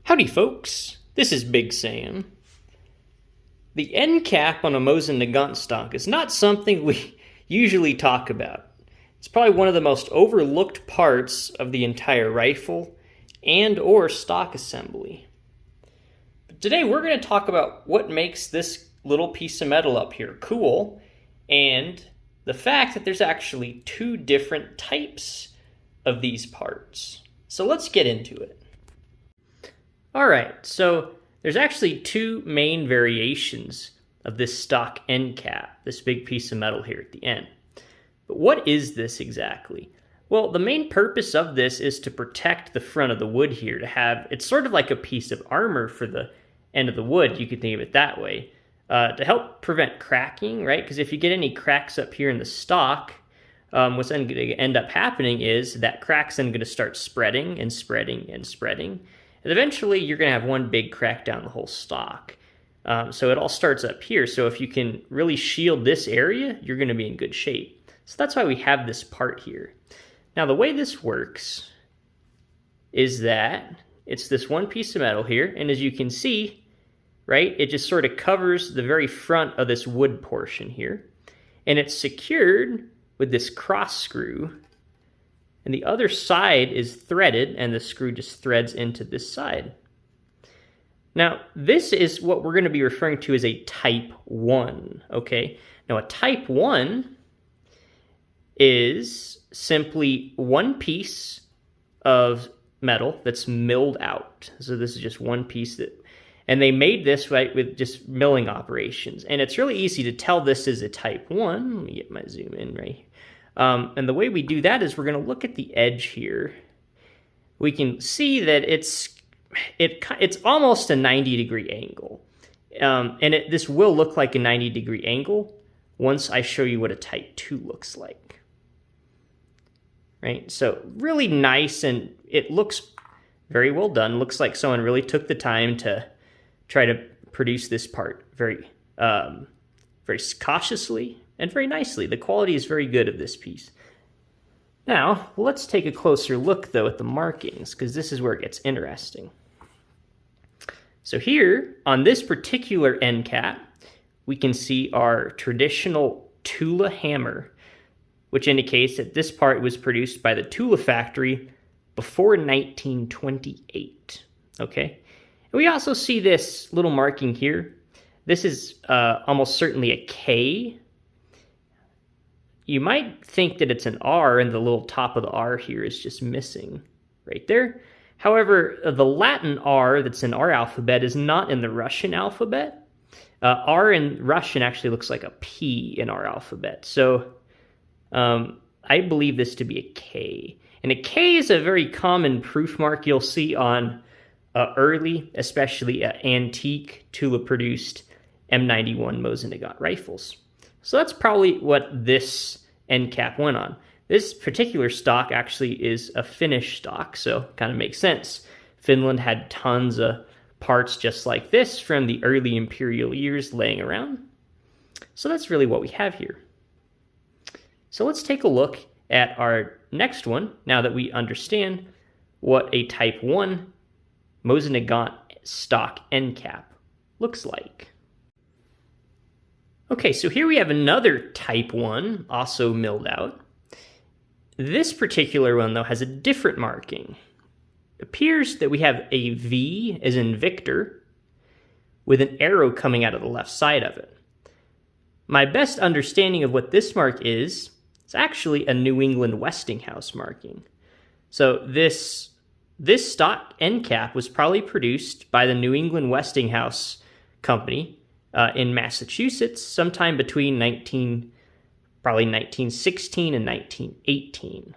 Howdy folks, this is Big Sam. The end cap on a Mosin Nagant stock is not something we usually talk about. It's probably one of the most overlooked parts of the entire rifle and or stock assembly. But today we're going to talk about what makes this little piece of metal up here cool, and the fact that there's actually two different types of these parts. So let's get into it. Alright, so there's actually two main variations of this stock end cap, this big piece of metal here at the end. But what is this exactly? Well, the main purpose of this is to protect the front of the wood here, to have, it's sort of like a piece of armor for the end of the wood, you could think of it that way, to help prevent cracking, right? Because if you get any cracks up here in the stock, what's then going to end up happening is that crack's then going to start spreading and spreading and spreading. And eventually, you're going to have one big crack down the whole stock. So it all starts up here. So if you can really shield this area, you're going to be in good shape. So that's why we have this part here. Now, the way this works is that it's this one piece of metal here. And as you can see, right, it just sort of covers the very front of this wood portion here. And it's secured with this cross screw. And the other side is threaded, and the screw just threads into this side. Now, this is what we're going to be referring to as a Type 1, okay? Now, a Type 1 is simply one piece of metal that's milled out. So this is just one piece that, and they made this right with just milling operations. And it's really easy to tell this is a Type 1. Let me get my zoom in right here. And the way we do that is we're going to look at the edge here. We can see that it's almost a 90-degree angle. And this will look like a 90-degree angle once I show you what a Type 2 looks like. Right? So really nice, and it looks very well done. Looks like someone really took the time to try to produce this part very cautiously and very nicely. The quality is very good of this piece. Now, let's take a closer look, though, at the markings, because this is where it gets interesting. So here, on this particular end cap, we can see our traditional Tula hammer, which indicates that this part was produced by the Tula factory before 1928, okay? And we also see this little marking here. This is almost certainly a K. You might think that it's an R, and the little top of the R here is just missing right there. However, the Latin R that's in our alphabet is not in the Russian alphabet. R in Russian actually looks like a P in our alphabet. So I believe this to be a K. And a K is a very common proof mark you'll see on early, especially antique Tula-produced M91 Mosin Nagant rifles. So that's probably what this end cap went on. This particular stock actually is a Finnish stock, so kind of makes sense. Finland had tons of parts just like this from the early imperial years laying around. So that's really what we have here. So let's take a look at our next one, now that we understand what a Type 1 Mosin Nagant stock end cap looks like. Okay, so here we have another Type 1, also milled out. This particular one, though, has a different marking. It appears that we have a V, as in Victor, with an arrow coming out of the left side of it. My best understanding of what this mark is, it's actually a New England Westinghouse marking. So this stock end cap was probably produced by the New England Westinghouse company in Massachusetts sometime between 1916 and 1918.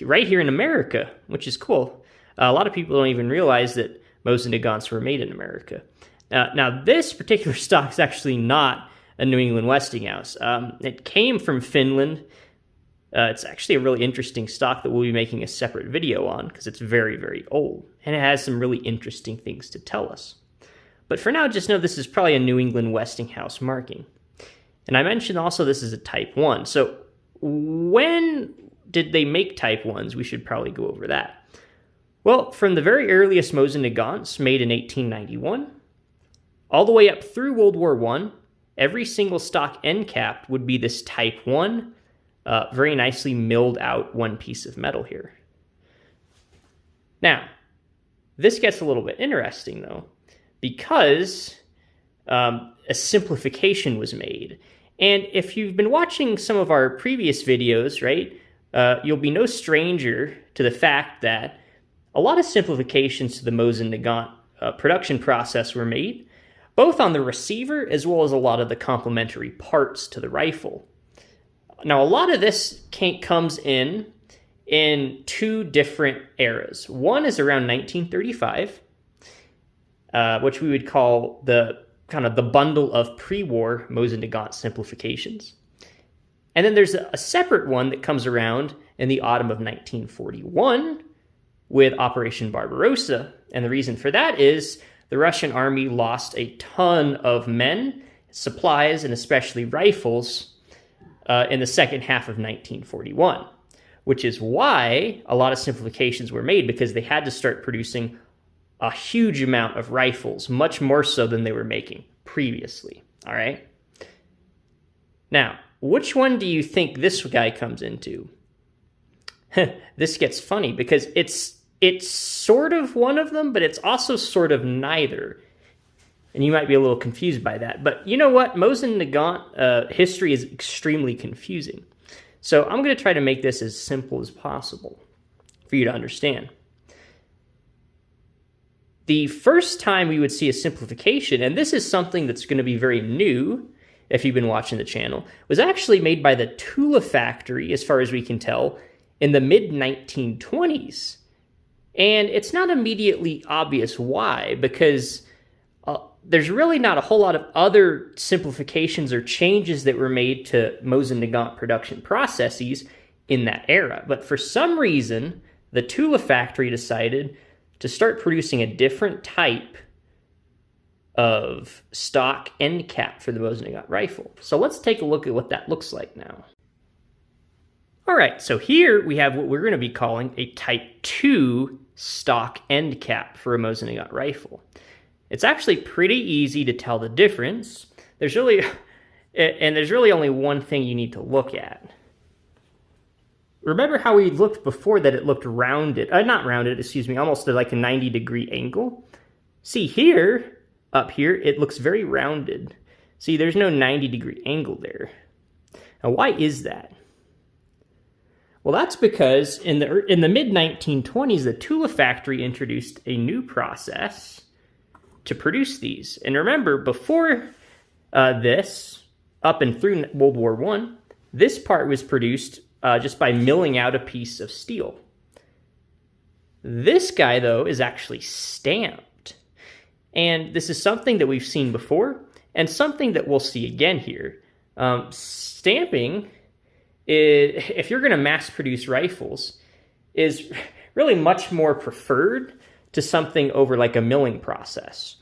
Right here in America, which is cool. A lot of people don't even realize that Mosin Nagants were made in America. Now, this particular stock is actually not a New England Westinghouse. It came from Finland. It's actually a really interesting stock that we'll be making a separate video on because it's very, very old. And it has some really interesting things to tell us. But for now, just know this is probably a New England Westinghouse marking. And I mentioned also this is a Type 1. So when did they make Type 1s? We should probably go over that. Well, from the very earliest Mosin Nagants made in 1891, all the way up through World War I, every single stock end cap would be this Type 1, very nicely milled out one piece of metal here. Now, this gets a little bit interesting though, because a simplification was made. And if you've been watching some of our previous videos, right, you'll be no stranger to the fact that a lot of simplifications to the Mosin Nagant production process were made, both on the receiver as well as a lot of the complementary parts to the rifle. Now, a lot of this comes in two different eras. One is around 1935, which we would call the kind of the bundle of pre-war Mosin Nagant simplifications. And then there's a separate one that comes around in the autumn of 1941 with Operation Barbarossa. And the reason for that is the Russian army lost a ton of men, supplies, and especially rifles in the second half of 1941, which is why a lot of simplifications were made, because they had to start producing a huge amount of rifles, much more so than they were making previously, all right? Now, which one do you think this guy comes into? This gets funny because it's sort of one of them, but it's also sort of neither. And you might be a little confused by that. But you know what? Mosin Nagant history is extremely confusing. So I'm going to try to make this as simple as possible for you to understand. The first time we would see a simplification, and this is something that's going to be very new if you've been watching the channel, was actually made by the Tula factory, as far as we can tell, in the mid-1920s. And it's not immediately obvious why, because there's really not a whole lot of other simplifications or changes that were made to Mosin Nagant production processes in that era. But for some reason, the Tula factory decided to start producing a different type of stock end cap for the Mosin Nagant rifle. So let's take a look at what that looks like now. All right, so here we have what we're going to be calling a Type 2 stock end cap for a Mosin Nagant rifle. It's actually pretty easy to tell the difference. There's really only one thing you need to look at. Remember how we looked before that it looked rounded, not rounded, excuse me, almost like a 90-degree angle? See here, up here, it looks very rounded. See, there's no 90-degree angle there. Now, why is that? Well, that's because in the mid-1920s, the Tula factory introduced a new process to produce these. And remember, before this, up and through World War I, this part was produced just by milling out a piece of steel. This guy, though, is actually stamped. And this is something that we've seen before, and something that we'll see again here. Stamping, if you're going to mass produce rifles, is really much more preferred to something over like a milling process.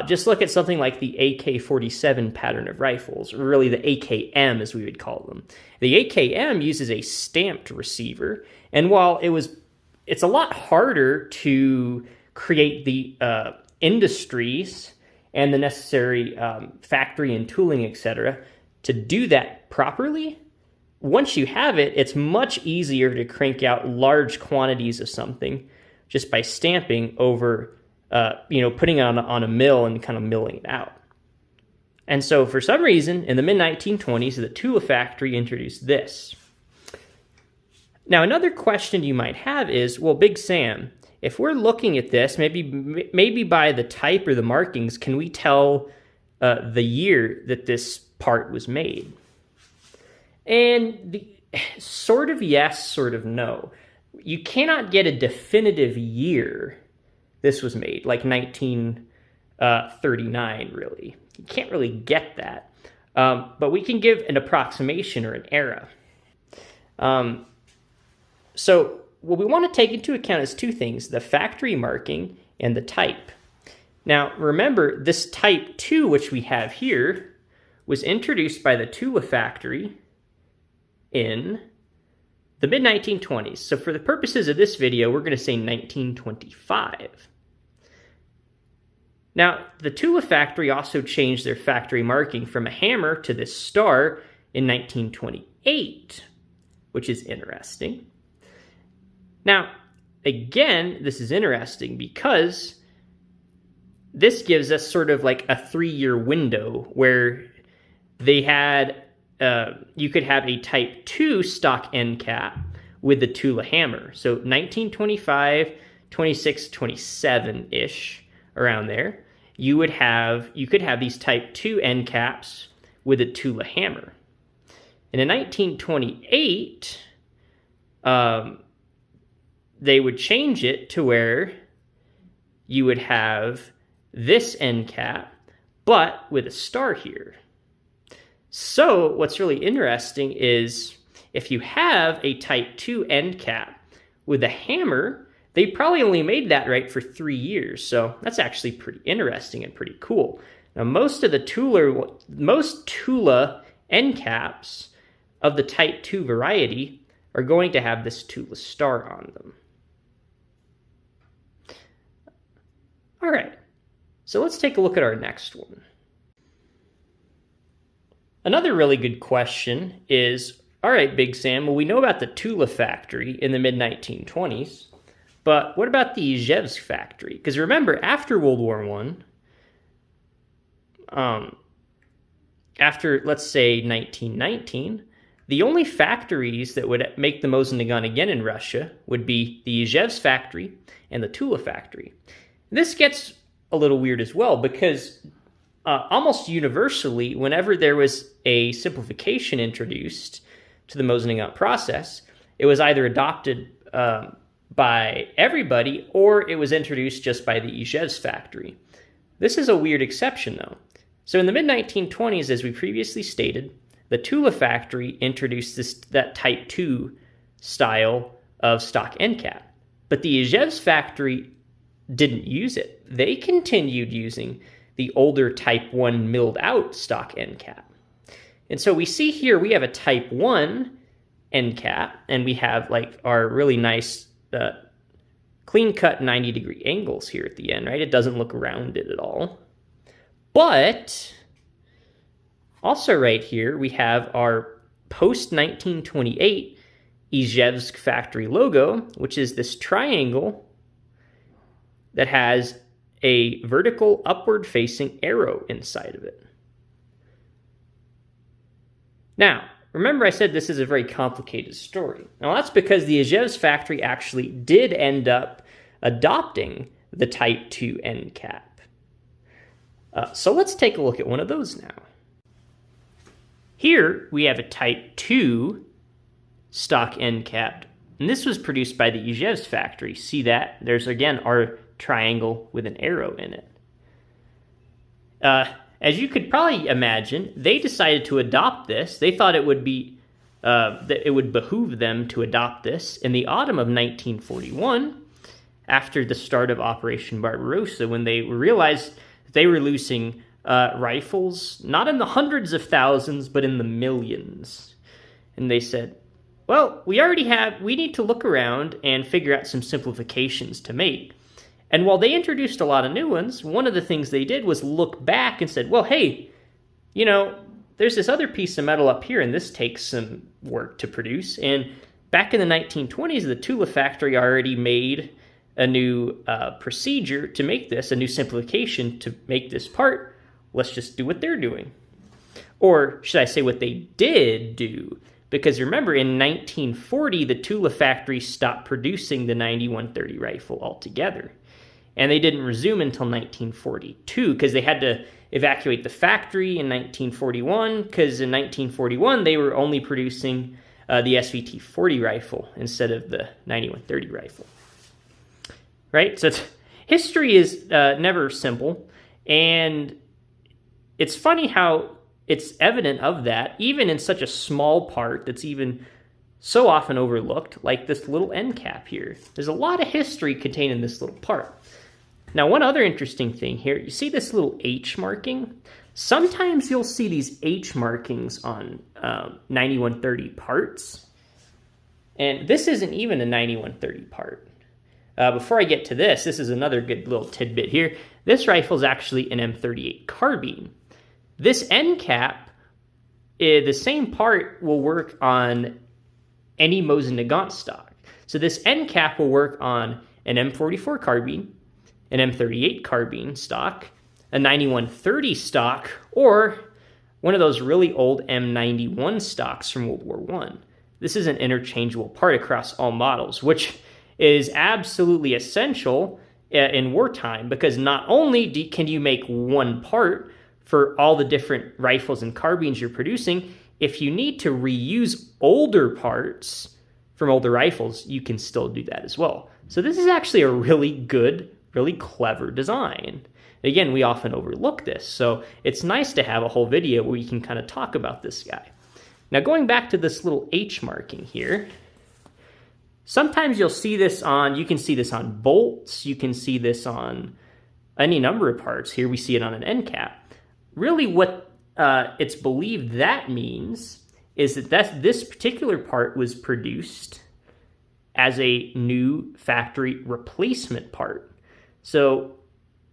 Just look at something like the AK-47 pattern of rifles, or really the AKM as we would call them. The AKM uses a stamped receiver, and while it's a lot harder to create the industries and the necessary factory and tooling, etc., to do that properly, once you have it, it's much easier to crank out large quantities of something just by stamping over, putting it on a mill and kind of milling it out. And so for some reason, in the mid-1920s, the Tula factory introduced this. Now, another question you might have is, well, Big Sam, if we're looking at this, maybe by the type or the markings, can we tell the year that this part was made? And sort of yes, sort of no. You cannot get a definitive year this was made, like 1939, really. You can't really get that. But we can give an approximation or an era. So what we want to take into account is two things, the factory marking and the type. Now, remember, this Type 2, which we have here, was introduced by the Tula factory in the mid-1920s. So for the purposes of this video, we're going to say 1925. Now, the Tula factory also changed their factory marking from a hammer to this star in 1928, which is interesting. Now, again, this is interesting because this gives us sort of like a 3-year window where they had, you could have a Type 2 stock end cap with the Tula hammer. So 1925, 26, 27-ish, around there, you could have these Type 2 end caps with a Tula hammer. And in 1928, they would change it to where you would have this end cap, but with a star here. So what's really interesting is if you have a Type 2 end cap with a hammer, they probably only made that right for 3 years. So that's actually pretty interesting and pretty cool. Now most Tula end caps of the Type 2 variety are going to have this Tula star on them. All right, so let's take a look at our next one. Another really good question is, all right, Big Sam, well, we know about the Tula factory in the mid-1920s, but what about the Izhevsk factory? Because remember, after World War I, after, let's say, 1919, the only factories that would make the Mosin Nagant again in Russia would be the Izhevsk factory and the Tula factory. This gets a little weird as well because almost universally, whenever there was a simplification introduced to the Mosin Nagant process, it was either adopted by everybody or it was introduced just by the Izhevsk factory. This is a weird exception though. So in the mid-1920s, as we previously stated, the Tula factory introduced that Type 2 style of stock end cap. But the Izhevsk factory didn't use it. They continued using the older Type 1 milled out stock end cap. And so we see here we have a Type 1 end cap, and we have like our really nice clean cut 90-degree angles here at the end, right? It doesn't look rounded at all. But also right here, we have our post-1928 Izhevsk factory logo, which is this triangle that has a vertical upward-facing arrow inside of it. Now, remember I said this is a very complicated story. Now, that's because the Izhevsk factory actually did end up adopting the Type 2 end cap. So let's take a look at one of those now. Here we have a Type 2 stock end cap, and this was produced by the Izhevsk factory. See that? There's again our triangle with an arrow in it. As you could probably imagine, they decided to adopt this. They thought it would be that it would behoove them to adopt this in the autumn of 1941, after the start of Operation Barbarossa, when they realized that they were losing rifles, not in the hundreds of thousands, but in the millions. And they said, well, we need to look around and figure out some simplifications to make. And while they introduced a lot of new ones, one of the things they did was look back and said, well, hey, you know, there's this other piece of metal up here, and this takes some work to produce. And back in the 1920s, the Tula factory already made a new procedure to make this, a new simplification to make this part. Let's just do what they're doing. Or should I say what they did do? Because remember, in 1940, the Tula factory stopped producing the 9130 rifle altogether. And they didn't resume until 1942 because they had to evacuate the factory in 1941 because in 1941 they were only producing the SVT-40 rifle instead of the 9130 rifle. Right? So history is never simple, and it's funny how it's evident of that even in such a small part that's even so often overlooked, like this little end cap here. There's a lot of history contained in this little part. Now, one other interesting thing here, you see this little H marking? Sometimes you'll see these H markings on 9130 parts. And this isn't even a 9130 part. Before I get to this is another good little tidbit here. This rifle is actually an M38 carbine. This end cap, the same part will work on any Mosin Nagant stock. So this end cap will work on an M44 carbine, an M38 carbine stock, a 9130 stock, or one of those really old M91 stocks from World War I. This is an interchangeable part across all models, which is absolutely essential in wartime, because not only can you make one part for all the different rifles and carbines you're producing, if you need to reuse older parts from older rifles, you can still do that as well. So this is actually a really good, really clever design. Again, we often overlook this, so it's nice to have a whole video where you can kind of talk about this guy. Now, going back to this little H marking here, sometimes you'll see this on, you can see this on bolts, you can see this on any number of parts. Here we see it on an end cap. Really what it's believed that means is that this particular part was produced as a new factory replacement part. So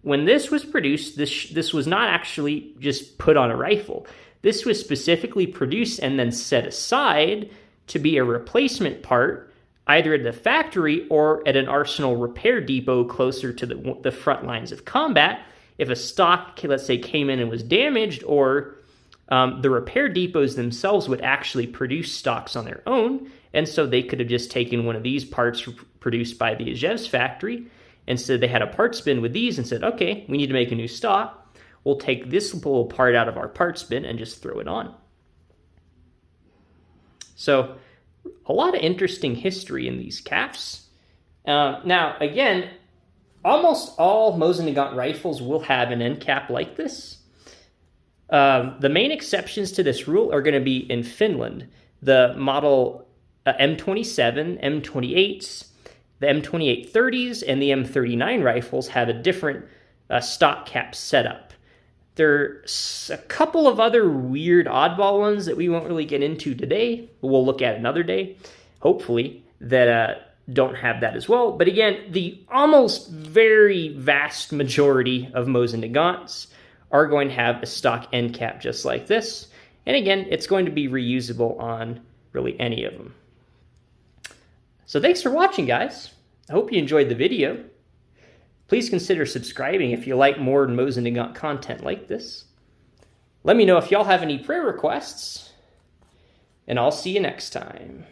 when this was produced, this was not actually just put on a rifle. This was specifically produced and then set aside to be a replacement part, either at the factory or at an arsenal repair depot closer to the front lines of combat. If a stock, let's say, came in and was damaged, or the repair depots themselves would actually produce stocks on their own, and so they could have just taken one of these parts produced by the Izhevsk factory, and so they had a parts bin with these and said, okay, we need to make a new stock. We'll take this little part out of our parts bin and just throw it on. So a lot of interesting history in these caps. Now, again, almost all Mosin Nagant rifles will have an end cap like this. The main exceptions to this rule are going to be in Finland. The model M27, M28s, the M2830s, and the M39 rifles have a different stock cap setup. There's a couple of other weird oddball ones that we won't really get into today, but we'll look at another day, hopefully, that don't have that as well. But again, the almost very vast majority of Mosin Nagants are going to have a stock end cap just like this. And again, it's going to be reusable on really any of them. So thanks for watching, guys. I hope you enjoyed the video. Please consider subscribing if you like more Mosin Nagant content like this. Let me know if y'all have any prayer requests, and I'll see you next time.